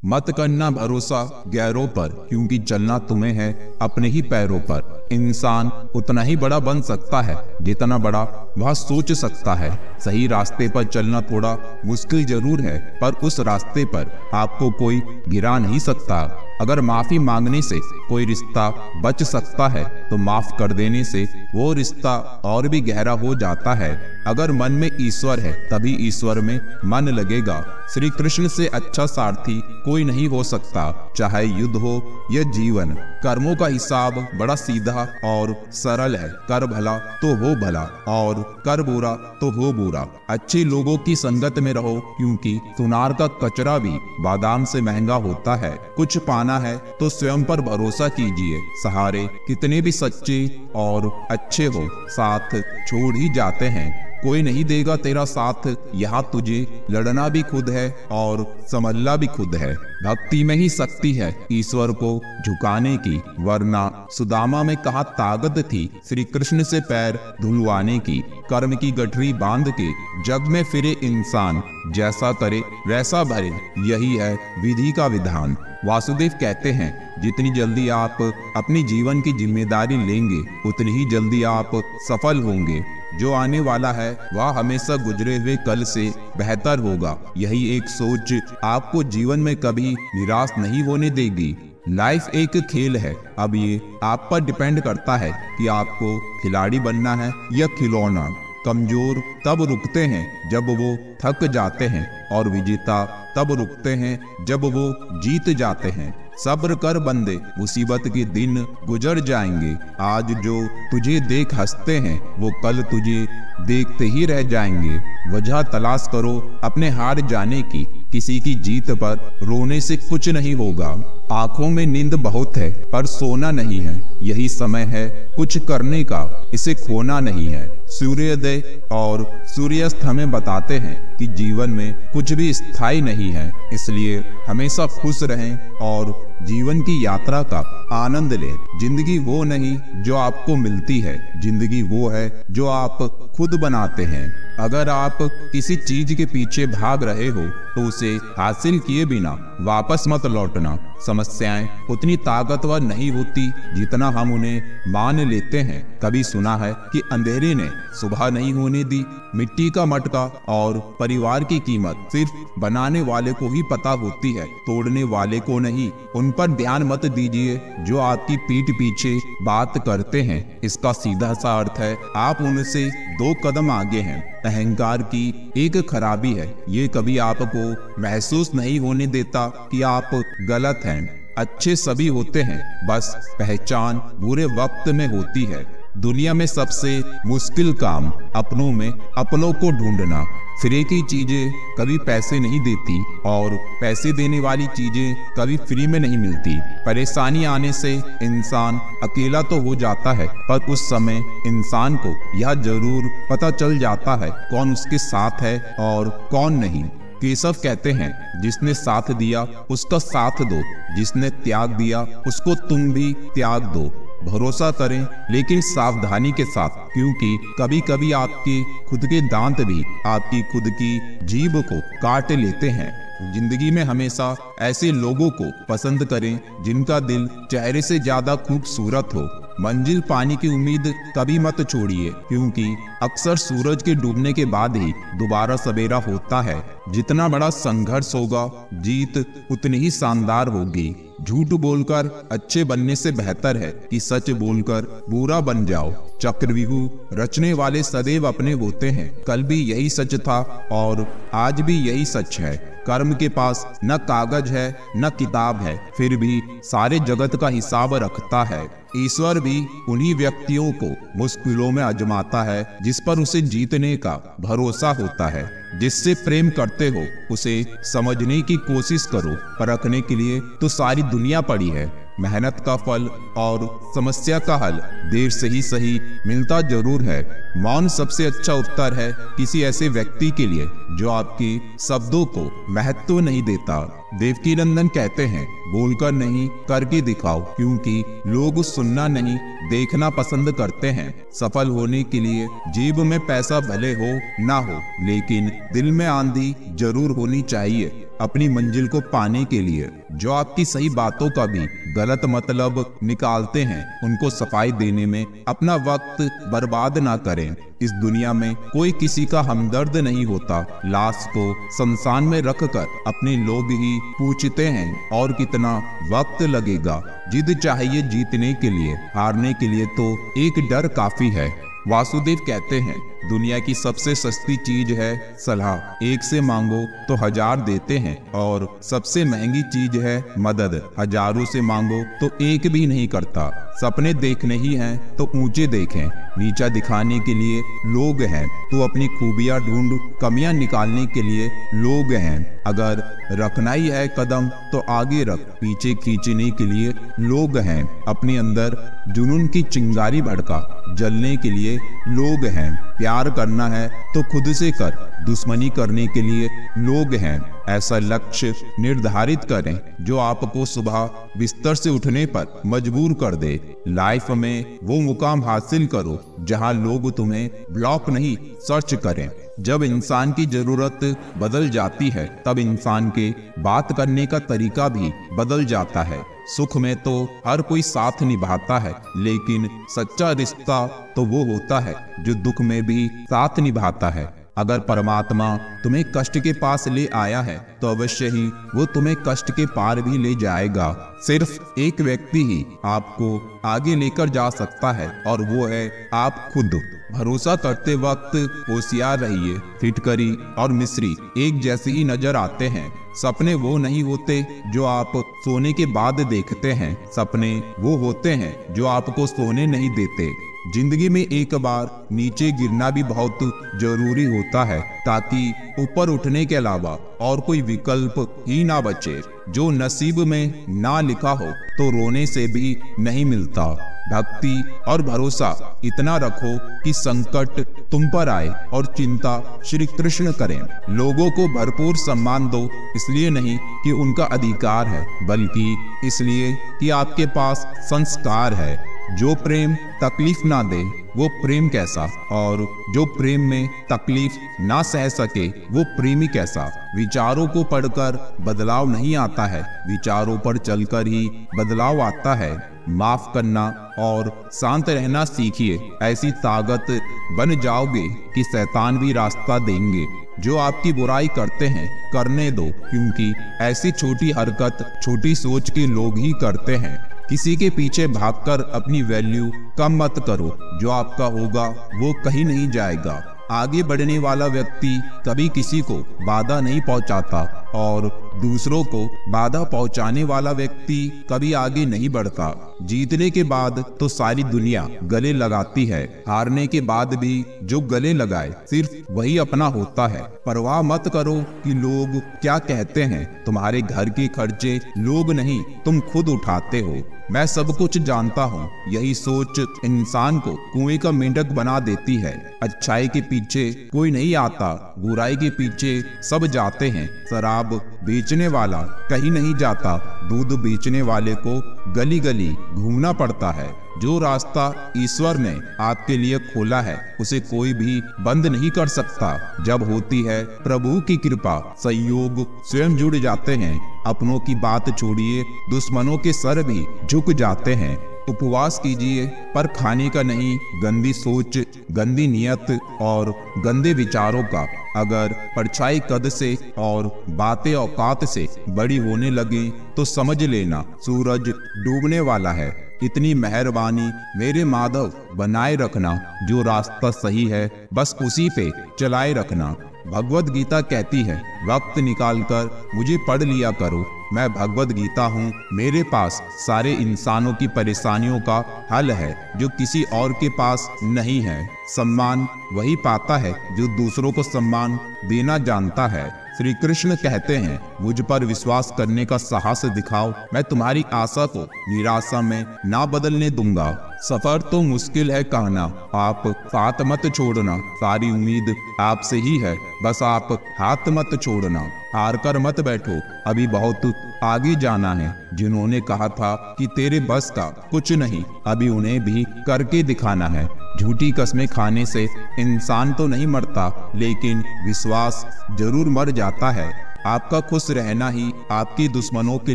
मत करना भरोसा गैरों पर, क्योंकि चलना तुम्हें है अपने ही पैरों पर। इंसान उतना ही बड़ा बन सकता है जितना बड़ा वह सोच सकता है। सही रास्ते पर चलना थोड़ा मुश्किल जरूर है, पर उस रास्ते पर आपको कोई गिरा नहीं सकता। अगर माफी मांगने से कोई रिश्ता बच सकता है तो माफ कर देने से वो रिश्ता और भी गहरा हो जाता है। अगर मन में ईश्वर है तभी ईश्वर में मन लगेगा। श्री कृष्ण से अच्छा सारथी कोई नहीं हो सकता, चाहे युद्ध हो या जीवन। कर्मों का हिसाब बड़ा सीधा और सरल है। कर भला तो हो भला और कर बुरा तो हो बुरा। अच्छे लोगों की संगत में रहो, क्योंकि सुनार का कचरा भी बादाम से महंगा होता है। कुछ पाना है तो स्वयं पर भरोसा कीजिए। सहारे कितने भी सच्चे और अच्छे हो, साथ छोड़ ही जाते हैं। कोई नहीं देगा तेरा साथ, यहाँ तुझे लड़ना भी खुद है और संभलना भी खुद है। भक्ति में ही शक्ति है ईश्वर को झुकाने की, वरना सुदामा में कहाँ ताकत थी श्री कृष्ण से पैर धुलवाने की। कर्म की गठरी बांध के जग में फिरे इंसान, जैसा करे वैसा भरे, यही है विधि का विधान। वासुदेव कहते हैं, जितनी जल्दी आप अपनी जीवन की जिम्मेदारी लेंगे उतनी ही जल्दी आप सफल होंगे। जो आने वाला है वह हमेशा गुजरे हुए कल से बेहतर होगा। यही एक सोच आपको जीवन में कभी निराश नहीं होने देगी। लाइफ एक खेल है। अब ये आप पर डिपेंड करता है कि आपको खिलाड़ी बनना है या खिलौना। कमजोर तब रुकते हैं जब वो थक जाते हैं, और विजेता तब रुकते हैं जब वो जीत जाते हैं। सब्र कर बंदे, मुसीबत के दिन गुजर जाएंगे। आज जो तुझे देख हंसते हैं वो कल तुझे देखते ही रह जाएंगे। वजह तलाश करो अपने हार जाने की, किसी की जीत पर रोने से कुछ नहीं होगा। आंखों में नींद बहुत है पर सोना नहीं है। यही समय है कुछ करने का, इसे खोना नहीं है। सूर्योदय और सूर्यास्त हमें बताते हैं कि जीवन में कुछ भी स्थायी नहीं है, इसलिए हमेशा खुश रहें और जीवन की यात्रा का आनंद लें। जिंदगी वो नहीं जो आपको मिलती है, जिंदगी वो है जो आप खुद बनाते हैं। अगर आप किसी चीज के पीछे भाग रहे हो तो उसे हासिल किए बिना वापस मत लौटना। समस्याएं उतनी ताकतवर नहीं होती जितना हम उन्हें मान लेते हैं। कभी सुना है कि अंधेरे ने सुबह नहीं होने दी। मिट्टी का मटका और परिवार की कीमत सिर्फ बनाने वाले को ही पता होती है, तोड़ने वाले को नहीं। उन पर ध्यान मत दीजिए जो आपकी पीठ पीछे बात करते हैं। इसका सीधा सा अर्थ है आप उनसे 2 कदम आगे हैं। अहंकार की एक खराबी है, ये कभी आपको महसूस नहीं होने देता कि आप गलत हैं। अच्छे सभी होते हैं, बस पहचान बुरे वक्त में होती है। दुनिया में सबसे मुश्किल काम अपनों में अपनों को ढूंढना। फ्री की चीजें कभी पैसे नहीं देती और पैसे देने वाली चीजें कभी फ्री में नहीं मिलती। परेशानी आने से इंसान अकेला तो हो जाता है, पर उस समय इंसान को यह जरूर पता चल जाता है कौन उसके साथ है और कौन नहीं। केशव कहते हैं, जिसने साथ दिया उसका साथ दो, जिसने त्याग दिया उसको तुम भी त्याग दो। भरोसा करें लेकिन सावधानी के साथ, क्योंकि कभी कभी आपके खुद के दांत भी आपकी खुद की जीभ को काट लेते हैं। जिंदगी में हमेशा ऐसे लोगों को पसंद करें जिनका दिल चेहरे से ज्यादा खूबसूरत हो। मंजिल पाने की उम्मीद कभी मत छोड़िए, क्योंकि अक्सर सूरज के डूबने के बाद ही दोबारा सवेरा होता है। जितना बड़ा संघर्ष होगा, जीत उतनी ही शानदार होगी। झूठ बोलकर अच्छे बनने से बेहतर है कि सच बोलकर बुरा बन जाओ। चक्रव्यूह रचने वाले सदैव अपने होते हैं। कल भी यही सच था और आज भी यही सच है। कर्म के पास न कागज है न किताब है, फिर भी सारे जगत का हिसाब रखता है। ईश्वर भी उन्हीं व्यक्तियों को मुश्किलों में आजमाता है जिस पर उसे जीतने का भरोसा होता है। जिससे प्रेम करते हो उसे समझने की कोशिश करो। परखने के लिए तो सारी दुनिया पड़ी है। मेहनत का फल और समस्या का हल देर से ही सही मिलता जरूर है। मौन सबसे अच्छा उत्तर है किसी ऐसे व्यक्ति के लिए जो आपके शब्दों को महत्व नहीं देता। देवकीनंदन कहते हैं, बोलकर नहीं करके दिखाओ, क्योंकि लोग सुनना नहीं देखना पसंद करते हैं। सफल होने के लिए जेब में पैसा भले हो ना हो, लेकिन दिल में आंधी जरूर होनी चाहिए। अपनी मंजिल को पाने के लिए। जो आपकी सही बातों का भी गलत मतलब निकालते हैं, उनको सफाई देने में अपना वक्त बर्बाद ना करें। इस दुनिया में कोई किसी का हमदर्द नहीं होता। लाश को शमशान में रखकर अपने लोग ही पूछते हैं और कितना वक्त लगेगा। जिद चाहिए जीतने के लिए, हारने के लिए तो एक डर काफी है। वासुदेव कहते हैं, दुनिया की सबसे सस्ती चीज है सलाह। एक से मांगो तो 1000 देते हैं, और सबसे महंगी चीज है मदद। हजारों से मांगो तो एक भी नहीं करता। सपने देखने ही हैं तो ऊंचे देखें। नीचा दिखाने के लिए लोग हैं, तो अपनी खूबियां ढूंढ कमियां निकालने के लिए लोग हैं। अगर रखना ही है कदम तो आगे रख, पीछे खींचने के लिए लोग हैं। अपने अंदर जुनून की चिंगारी भड़का, जलने के लिए लोग हैं। प्यार करना है तो खुद से कर, दुश्मनी करने के लिए लोग हैं। ऐसा लक्ष्य निर्धारित करें जो आपको सुबह बिस्तर से उठने पर मजबूर कर दे। लाइफ में वो मुकाम हासिल करो जहां लोग तुम्हें ब्लॉक नहीं सर्च करें। जब इंसान की जरूरत बदल जाती है, तब इंसान के बात करने का तरीका भी बदल जाता है। सुख में तो हर कोई साथ निभाता है, लेकिन सच्चा रिश्ता तो वो होता है जो दुख में भी साथ निभाता है। अगर परमात्मा तुम्हें कष्ट के पास ले आया है, तो अवश्य ही वो तुम्हें कष्ट के पार भी ले जाएगा। सिर्फ एक व्यक्ति ही आपको आगे लेकर जा सकता है, और वो है आप खुद। भरोसा करते वक्त होशियार रहिए। फिटकरी और मिस्री एक जैसे ही नजर आते हैं। सपने वो नहीं होते जो आप सोने के बाद देखते हैं। सपने वो होते हैं जो आपको सोने नहीं देते। जिंदगी में एक बार नीचे गिरना भी बहुत जरूरी होता है, ताकि ऊपर उठने के अलावा और कोई विकल्प ही ना बचे। जो नसीब में ना लिखा हो तो रोने से भी नहीं मिलता। भक्ति और भरोसा इतना रखो कि संकट तुम पर आए और चिंता श्री कृष्ण करें। लोगों को भरपूर सम्मान दो, इसलिए नहीं कि उनका अधिकार है, बल्कि इसलिए कि आपके पास संस्कार है। जो प्रेम तकलीफ ना दे वो प्रेम कैसा, और जो प्रेम में तकलीफ ना सह सके वो प्रेमी कैसा। विचारों को पढ़कर बदलाव नहीं आता है, विचारों पर चलकर ही बदलाव आता है। माफ करना और शांत रहना सीखिए। ऐसी ताकत बन जाओगे कि शैतान भी रास्ता देंगे। जो आपकी बुराई करते हैं करने दो, क्योंकि ऐसी छोटी हरकत छोटी सोच के लोग ही करते हैं। किसी के पीछे भागकर अपनी वैल्यू कम मत करो। जो आपका होगा वो कहीं नहीं जाएगा। आगे बढ़ने वाला व्यक्ति कभी किसी को बाधा नहीं पहुंचाता, और दूसरों को बाधा पहुंचाने वाला व्यक्ति कभी आगे नहीं बढ़ता। जीतने के बाद तो सारी दुनिया गले लगाती है, हारने के बाद भी जो गले लगाए सिर्फ वही अपना होता है। परवाह मत करो कि लोग क्या कहते हैं। तुम्हारे घर के खर्चे लोग नहीं तुम खुद उठाते हो। मैं सब कुछ जानता हूँ, यही सोच इंसान को कुएं का मेंढक बना देती है। अच्छाई के पीछे कोई नहीं आता, बुराई के पीछे सब जाते हैं। शराब बेचने वाला कहीं नहीं जाता, दूध बेचने वाले को गली गली घूमना पड़ता है। जो रास्ता ईश्वर ने आपके लिए खोला है उसे कोई भी बंद नहीं कर सकता। जब होती है प्रभु की कृपा, संयोग स्वयं जुड़ जाते हैं। अपनों की बात छोड़िए, दुश्मनों के सर भी झुक जाते हैं। उपवास कीजिए, पर खाने का नहीं। गंदी सोच, गंदी नियत और गंदे विचारों का। अगर परछाई कद से और बातें औकात से बड़ी होने लगे तो समझ लेना सूरज डूबने वाला है। इतनी मेहरबानी मेरे माधव बनाए रखना। जो रास्ता सही है बस उसी पे चलाए रखना। भगवत गीता कहती है, वक्त निकालकर मुझे पढ़ लिया करो। मैं भगवत गीता हूँ। मेरे पास सारे इंसानों की परेशानियों का हल है जो किसी और के पास नहीं है। सम्मान वही पाता है जो दूसरों को सम्मान देना जानता है। श्री कृष्ण कहते हैं, मुझ पर विश्वास करने का साहस दिखाओ, मैं तुम्हारी आशा को निराशा में ना बदलने दूंगा। सफर तो मुश्किल है कहना, आप साथ मत छोड़ना। सारी उम्मीद आपसे ही है, बस आप हाथ मत छोड़ना। हार कर मत बैठो, अभी बहुत आगे जाना है। जिन्होंने कहा था कि तेरे बस का कुछ नहीं, अभी उन्हें भी करके दिखाना है। झूठी कस्में खाने से इंसान तो नहीं मरता, लेकिन विश्वास जरूर मर जाता है। आपका खुश रहना ही आपके दुश्मनों के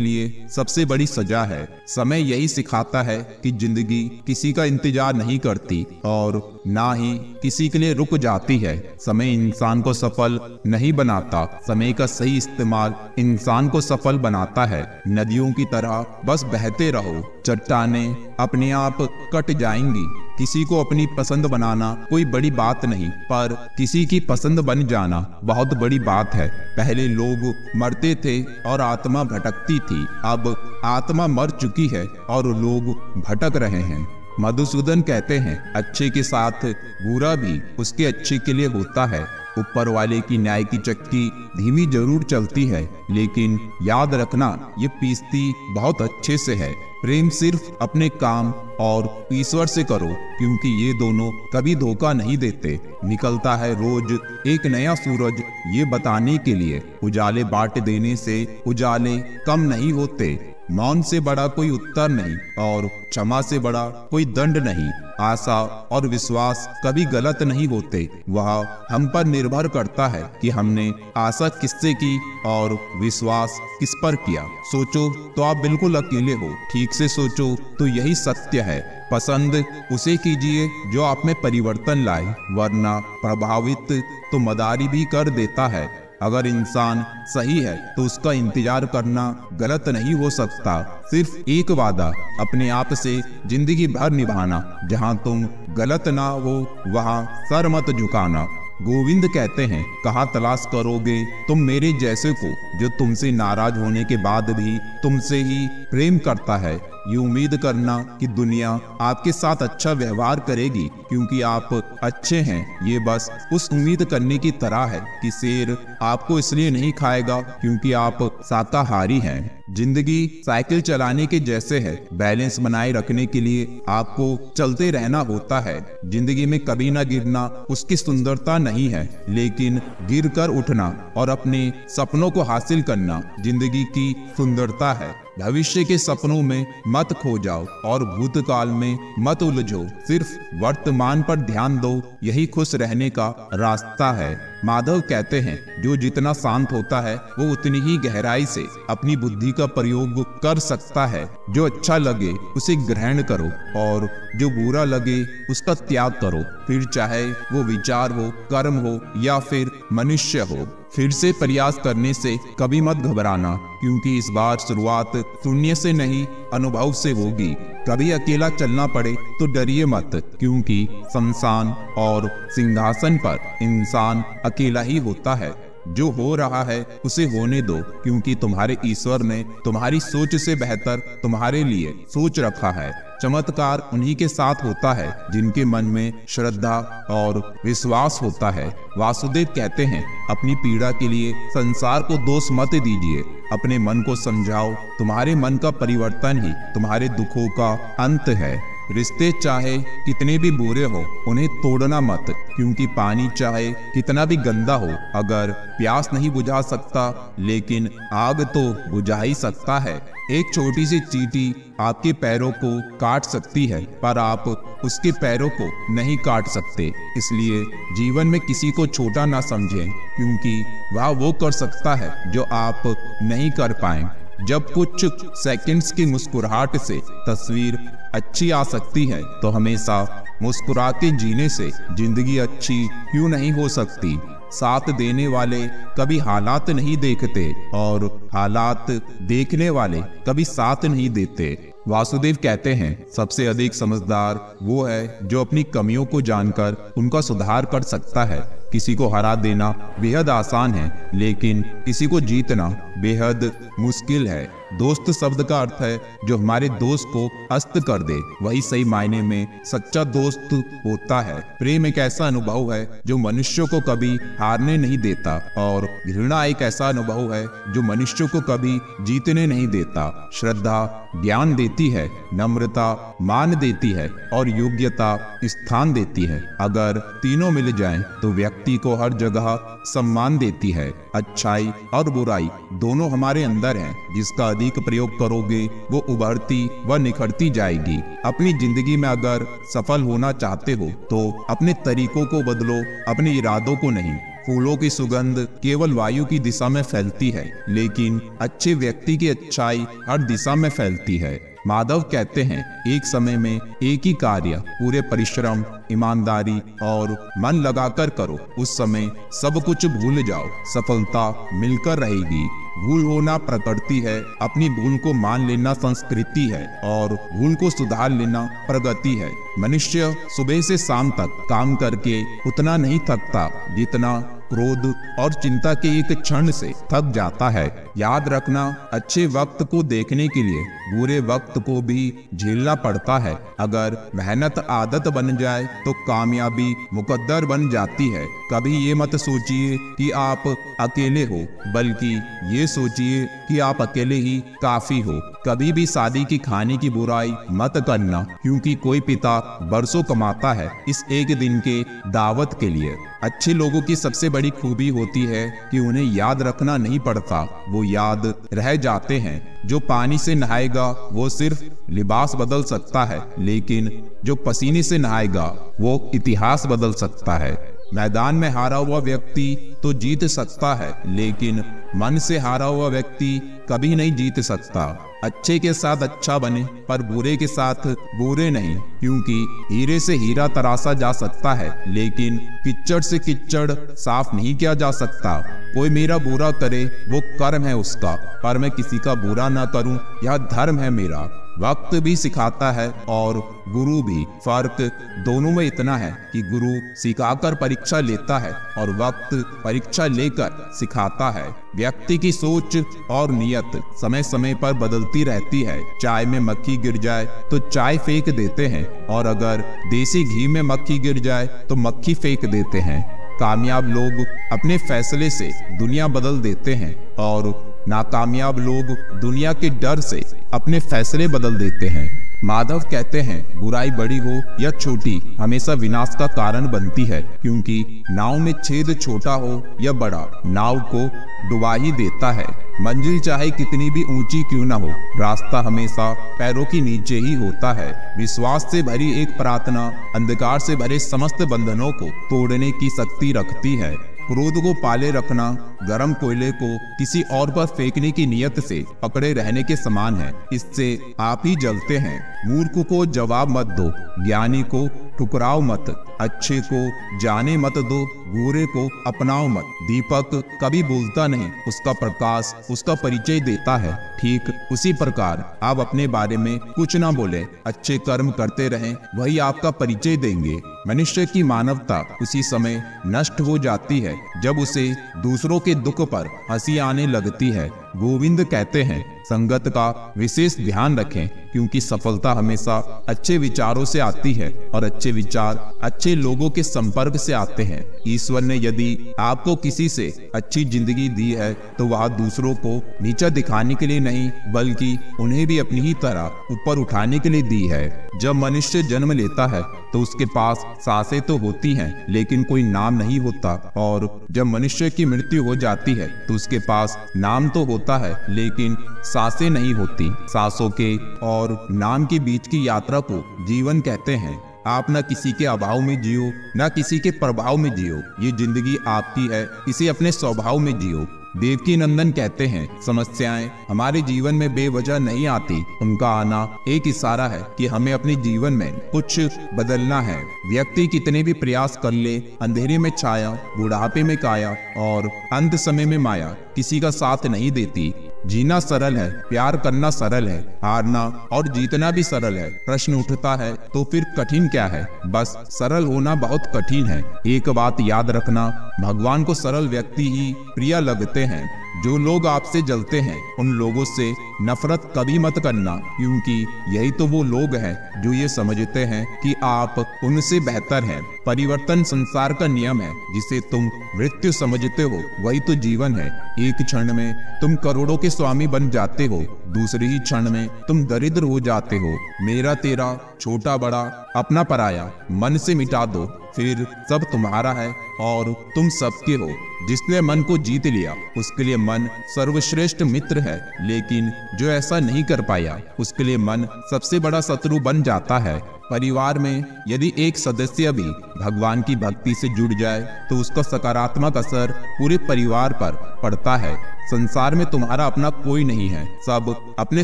लिए सबसे बड़ी सजा है। समय यही सिखाता है कि जिंदगी किसी का इंतजार नहीं करती और ना ही किसी के लिए रुक जाती है। समय इंसान को सफल नहीं बनाता, समय का सही इस्तेमाल इंसान को सफल बनाता है। नदियों की तरह बस बहते रहो, चट्टानें अपने आप कट जाएंगी। किसी को अपनी पसंद बनाना कोई बड़ी बात नहीं, पर किसी की पसंद बन जाना बहुत बड़ी बात है। पहले लोग मरते थे और आत्मा भटकती थी, अब आत्मा मर चुकी है और लोग भटक रहे हैं। मधुसूदन कहते हैं, अच्छे के साथ बुरा भी उसके अच्छे के लिए होता है। ऊपर वाले की न्याय की चक्की धीमी जरूर चलती है, लेकिन याद रखना ये पीसती बहुत अच्छे से है। प्रेम सिर्फ अपने काम और ईश्वर से करो, क्योंकि ये दोनों कभी धोखा नहीं देते। निकलता है रोज एक नया सूरज ये बताने के लिए, उजाले बांट देने से उजाले कम नहीं होते। मौन से बड़ा कोई उत्तर नहीं और क्षमा से बड़ा कोई दंड नहीं। आशा और विश्वास कभी गलत नहीं होते, वह हम पर निर्भर करता है कि हमने आशा किससे की और विश्वास किस पर किया। सोचो तो आप बिल्कुल अकेले हो, ठीक से सोचो तो यही सत्य है। पसंद उसे कीजिए जो आप में परिवर्तन लाए, वरना प्रभावित तो मदारी भी कर देता है। अगर इंसान सही है तो उसका इंतजार करना गलत नहीं हो सकता। सिर्फ एक वादा अपने आप से जिंदगी भर निभाना, जहां तुम गलत ना हो वहां सर मत झुकाना। गोविंद कहते हैं, कहाँ तलाश करोगे तुम मेरे जैसे को जो तुमसे नाराज होने के बाद भी तुमसे ही प्रेम करता है। ये उम्मीद करना कि दुनिया आपके साथ अच्छा व्यवहार करेगी क्योंकि आप अच्छे हैं, ये बस उस उम्मीद करने की तरह है कि शेर आपको इसलिए नहीं खाएगा क्योंकि आप शाकाहारी हैं। जिंदगी साइकिल चलाने के जैसे है, बैलेंस बनाए रखने के लिए आपको चलते रहना होता है। जिंदगी में कभी ना गिरना उसकी सुंदरता नहीं है, लेकिन गिरकर उठना और अपने सपनों को हासिल करना जिंदगी की सुंदरता है। भविष्य के सपनों में मत खो जाओ और भूतकाल में मत उलझो, सिर्फ वर्तमान पर ध्यान दो, यही खुश रहने का रास्ता है। माधव कहते हैं, जो जितना शांत होता है वो उतनी ही गहराई से अपनी बुद्धि का प्रयोग कर सकता है। जो अच्छा लगे उसे ग्रहण करो और जो बुरा लगे उसका त्याग करो, फिर चाहे वो विचार हो, कर्म हो या फिर मनुष्य हो। फिर से प्रयास करने से कभी मत घबराना, क्योंकि इस बार शुरुआत शून्य से नहीं अनुभव से होगी। कभी अकेला चलना पड़े तो डरिए मत, क्योंकि शमशान और सिंहासन पर इंसान अकेला ही होता है। जो हो रहा है उसे होने दो, क्योंकि तुम्हारे ईश्वर ने तुम्हारी सोच से बेहतर तुम्हारे लिए सोच रखा है। चमत्कार उन्हीं के साथ होता है जिनके मन में श्रद्धा और विश्वास होता है। वासुदेव कहते हैं, अपनी पीड़ा के लिए संसार को दोष मत दीजिए, अपने मन को समझाओ। तुम्हारे मन का परिवर्तन ही तुम्हारे दुखों का अंत है। रिश्ते चाहे कितने भी बुरे हो उन्हें तोड़ना मत, क्योंकि पानी चाहे कितना भी गंदा हो, अगर प्यास नहीं बुझा सकता लेकिन आग तो बुझा ही सकता है। एक छोटी सी चींटी आपके पैरों को काट सकती है, पर आप उसके पैरों को नहीं काट सकते। इसलिए जीवन में किसी को छोटा ना समझें, क्योंकि वह वो कर सकता है जो आप नहीं कर पाए। जब कुछ सेकंड्स की मुस्कुराहट से तस्वीर अच्छी आ सकती है, तो हमेशा मुस्कुराते जीने से जिंदगी अच्छी क्यों नहीं हो सकती। साथ देने वाले कभी हालात नहीं देखते और हालात देखने वाले कभी साथ नहीं देते। वासुदेव कहते हैं, सबसे अधिक समझदार वो है जो अपनी कमियों को जानकर उनका सुधार कर सकता है। किसी को हरा देना बेहद आसान है, लेकिन किसी को जीतना बेहद मुश्किल है। दोस्त शब्द का अर्थ है जो हमारे दोस्त को अस्त कर दे, वही सही मायने में सच्चा दोस्त होता है। प्रेम एक ऐसा अनुभव है जो मनुष्य को कभी हारने नहीं देता, और घृणा एक ऐसा अनुभव है जो मनुष्य को कभी जीतने नहीं देता। श्रद्धा ज्ञान देती है, नम्रता मान देती है और योग्यता स्थान देती है। अगर तीनों मिल जाएं तो व्यक्ति को हर जगह सम्मान देती है। अच्छाई और बुराई दोनों हमारे अंदर हैं, जिसका अधिक प्रयोग करोगे वो उभरती व निखरती जाएगी। अपनी जिंदगी में अगर सफल होना चाहते हो तो अपने तरीकों को बदलो, अपने इरादों को नहीं। फूलों की सुगंध केवल वायु की दिशा में फैलती है, लेकिन अच्छे व्यक्ति की अच्छाई हर दिशा में फैलती है। माधव कहते हैं, एक समय में एक ही कार्य पूरे परिश्रम, ईमानदारी और मन लगाकर करो, उस समय सब कुछ भूल जाओ, सफलता मिलकर रहेगी। भूल होना प्रकृति है, अपनी भूल को मान लेना संस्कृति है और भूल को सुधार लेना प्रगति है। मनुष्य सुबह से शाम तक काम करके उतना नहीं थकता जितना क्रोध और चिंता के एक क्षण से थक जाता है। याद रखना, अच्छे वक्त को देखने के लिए बुरे वक्त को भी झेलना पड़ता है। अगर मेहनत आदत बन जाए तो कामयाबी मुकद्दर बन जाती है। कभी ये मत सोचिए कि आप अकेले हो, बल्कि ये सोचिए कि आप अकेले ही काफी हो। कभी भी शादी की खाने की बुराई मत करना, क्योंकि कोई पिता बरसों कमाता है इस एक दिन के दावत के लिए। अच्छे लोगों की सबसे बड़ी खूबी होती है कि उन्हें याद रखना नहीं पड़ता, वो याद रह जाते हैं। जो पानी से नहाएगा वो सिर्फ लिबास बदल सकता है, लेकिन जो पसीने से नहाएगा वो इतिहास बदल सकता है। मैदान में हारा हुआ व्यक्ति तो जीत सकता है, लेकिन मन से हारा हुआ व्यक्ति कभी नहीं जीत सकता। अच्छे के साथ अच्छा बने, पर बुरे के साथ बुरे नहीं, क्योंकि हीरे से हीरा तराशा जा सकता है, लेकिन किच्चड़ से किच्चड़ साफ नहीं किया जा सकता। कोई मेरा बुरा करे वो कर्म है उसका, पर मैं किसी का बुरा ना करूं यह धर्म है मेरा। वक्त भी सिखाता है और गुरु भी। फर्क दोनों में इतना है कि गुरु सिखाकर परीक्षा लेता है और वक्त परीक्षा लेकर सिखाता है। व्यक्ति की सोच और नियत समय समय पर बदलती रहती है। चाय में मक्खी गिर जाए तो चाय फेंक देते हैं, और अगर देसी घी में मक्खी गिर जाए तो मक्खी फेंक देते हैं। कामयाब लोग अपने फैसले से दुनिया बदल देते हैं और नाकामयाब लोग दुनिया के डर से अपने फैसले बदल देते हैं। माधव कहते हैं, बुराई बड़ी हो या छोटी हमेशा विनाश का कारण बनती है, क्योंकि नाव में छेद छोटा हो या बड़ा नाव को डुबा ही देता है। मंजिल चाहे कितनी भी ऊंची क्यों न हो, रास्ता हमेशा पैरों के नीचे ही होता है। विश्वास से भरी एक प्रार्थना अंधकार से भरे समस्त बंधनों को तोड़ने की शक्ति रखती है। क्रोध को पाले रखना गर्म कोयले को किसी और पर फेंकने की नियत से पकड़े रहने के समान है, इससे आप ही जलते हैं। मूर्ख को जवाब मत दो, ज्ञानी को ठुकराओ मत, अच्छे को जाने मत दो, बुरे को अपनाओ मत। दीपक कभी बुझता नहीं, उसका प्रकाश उसका परिचय देता है। ठीक उसी प्रकार आप अपने बारे में कुछ ना बोले, अच्छे कर्म करते रहें, वही आपका परिचय देंगे। मनुष्य की मानवता उसी समय नष्ट हो जाती है जब उसे दूसरों के दुख पर हंसी आने लगती है। गोविंद कहते हैं, संगत का विशेष ध्यान रखें, क्योंकि सफलता हमेशा अच्छे विचारों से आती है और अच्छे विचार अच्छे लोगों के संपर्क से आते हैं। ईश्वर ने यदि आपको किसी से अच्छी जिंदगी दी है तो वह दूसरों को नीचा दिखाने के लिए नहीं, बल्कि उन्हें भी अपनी ही तरह ऊपर उठाने के लिए दी है। जब मनुष्य जन्म लेता है तो उसके पास सांसें तो होती हैं, लेकिन कोई नाम नहीं होता, और जब मनुष्य की मृत्यु हो जाती है तो उसके पास नाम तो होता है, लेकिन सांसें नहीं होती। सांसों के और नाम के बीच की यात्रा को जीवन कहते हैं। आप न किसी के अभाव में जियो, न किसी के प्रभाव में जियो। ये जिंदगी आपकी है, इसे अपने स्वभाव में जियो। देवकी नंदन कहते हैं, समस्याएं हमारे जीवन में बेवजह नहीं आती, उनका आना एक इशारा है कि हमें अपने जीवन में कुछ बदलना है। व्यक्ति कितने भी प्रयास कर ले, अंधेरे में छाया, बुढ़ापे में काया और अंत समय में माया किसी का साथ नहीं देती। जीना सरल है, प्यार करना सरल है, हारना और जीतना भी सरल है। प्रश्न उठता है तो फिर कठिन क्या है? बस सरल होना बहुत कठिन है। एक बात याद रखना, भगवान को सरल व्यक्ति ही प्रिय लगते हैं। जो लोग आपसे जलते हैं उन लोगों से नफरत कभी मत करना, क्योंकि यही तो वो लोग हैं जो ये समझते हैं कि आप उनसे बेहतर हैं। परिवर्तन संसार का नियम है, जिसे तुम मृत्यु समझते हो वही तो जीवन है। एक क्षण में तुम करोड़ों के स्वामी बन जाते हो, दूसरे ही क्षण में तुम दरिद्र हो जाते हो। मेरा तेरा, छोटा बड़ा, अपना पराया मन से मिटा दो, फिर सब तुम्हारा है और तुम सबके हो। जिसने मन को जीत लिया उसके लिए मन सर्वश्रेष्ठ मित्र है, लेकिन जो ऐसा नहीं कर पाया उसके लिए मन सबसे बड़ा शत्रु बन जाता है। परिवार में यदि एक सदस्य भी भगवान की भक्ति से जुड़ जाए तो उसका सकारात्मक असर पूरे परिवार पर पड़ता है। संसार में तुम्हारा अपना कोई नहीं है, सब अपने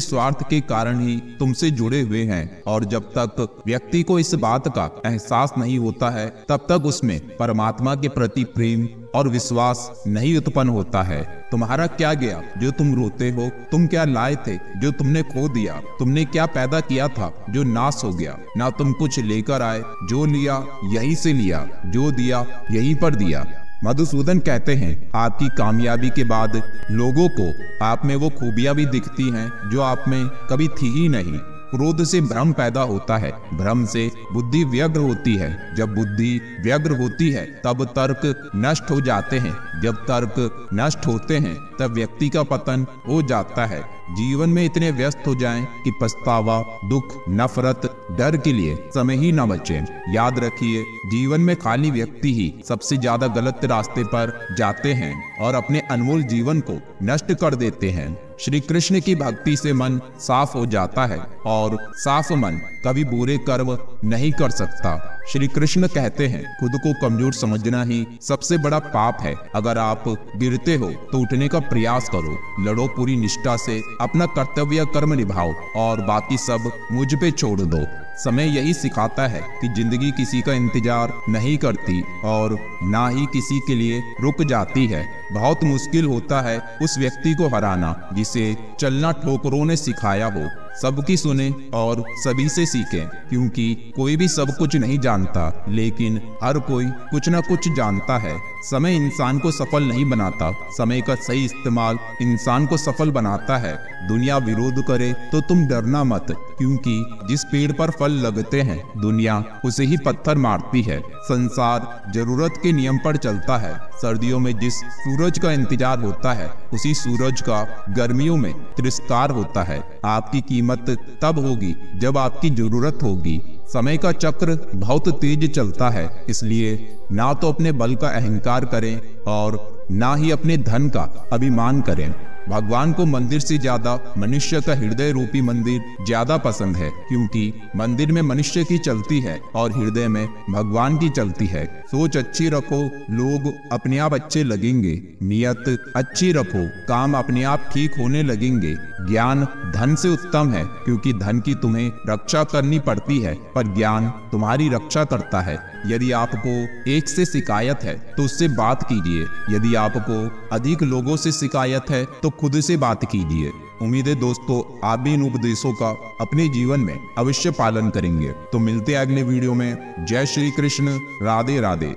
स्वार्थ के कारण ही तुमसे जुड़े हुए हैं, और जब तक व्यक्ति को इस बात का एहसास नहीं होता है तब तक उसमें परमात्मा के प्रति प्रेम और विश्वास नहीं उत्पन्न होता है। तुम्हारा क्या गया जो तुम रोते हो? तुम क्या लाए थे जो तुमने खो दिया? तुमने क्या पैदा किया था जो नाश हो गया? ना तुम कुछ लेकर आए, जो लिया यहीं से लिया, जो दिया यहीं पर दिया। मधुसूदन कहते हैं, आपकी कामयाबी के बाद लोगों को आप में वो खूबियां भी दिखती हैं जो आप में कभी थी ही नहीं। क्रोध से भ्रम पैदा होता है, भ्रम से बुद्धि व्यग्र होती है, जब बुद्धि व्यग्र होती है तब तर्क नष्ट हो जाते हैं, जब तर्क नष्ट होते हैं तब व्यक्ति का पतन हो जाता है। जीवन में इतने व्यस्त हो जाएं कि पछतावा, दुख, नफरत, डर के लिए समय ही न बचे। याद रखिए, जीवन में खाली व्यक्ति ही सबसे ज्यादा गलत रास्ते पर जाते हैं और अपने अनमोल जीवन को नष्ट कर देते हैं। श्री कृष्ण की भक्ति से मन साफ हो जाता है और साफ मन कभी बुरे कर्म नहीं कर सकता। श्री कृष्ण कहते हैं, खुद को कमजोर समझना ही सबसे बड़ा पाप है। अगर आप गिरते हो तो उठने का प्रयास करो, लड़ो पूरी निष्ठा से, अपना कर्तव्य कर्म निभाओ और बाकी सब मुझ पे छोड़ दो। समय यही सिखाता है कि जिंदगी किसी का इंतजार नहीं करती और ना ही किसी के लिए रुक जाती है। बहुत मुश्किल होता है उस व्यक्ति को हराना जिसे चलना ठोकरों ने सिखाया हो। सबकी सुने और सभी से सीखें, क्योंकि कोई भी सब कुछ नहीं जानता, लेकिन हर कोई कुछ ना कुछ जानता है। समय इंसान को सफल नहीं बनाता, समय का सही इस्तेमाल इंसान को सफल बनाता है। दुनिया विरोध करे तो तुम डरना मत, क्योंकि जिस पेड़ पर फल लगते हैं दुनिया उसे ही पत्थर मारती है। संसार जरूरत के नियम पर चलता है। सर्दियों में जिस सूरज का इंतजार होता है उसी सूरज का गर्मियों में तिरस्कार होता है। आपकी कीमत तब होगी जब आपकी जरूरत होगी। समय का चक्र बहुत तेज चलता है, इसलिए ना तो अपने बल का अहंकार करें और ना ही अपने धन का अभिमान करें। भगवान को मंदिर से ज्यादा मनुष्य का हृदय रूपी मंदिर ज्यादा पसंद है, क्योंकि मंदिर में मनुष्य की चलती है और हृदय में भगवान की चलती है। सोच अच्छी रखो, लोग अपने आप अच्छे लगेंगे। नियत अच्छी रखो, काम अपने आप ठीक होने लगेंगे। ज्ञान धन से उत्तम है, क्योंकि धन की तुम्हें रक्षा करनी पड़ती है पर ज्ञान तुम्हारी रक्षा करता है। यदि आपको एक से शिकायत है तो उससे बात कीजिए, यदि आपको अधिक लोगों से शिकायत है तो खुद से बात कीजिए। उम्मीद है दोस्तों आप भी इन उपदेशों का अपने जीवन में अवश्य पालन करेंगे। तो मिलते हैं अगले वीडियो में। जय श्री कृष्ण, राधे राधे।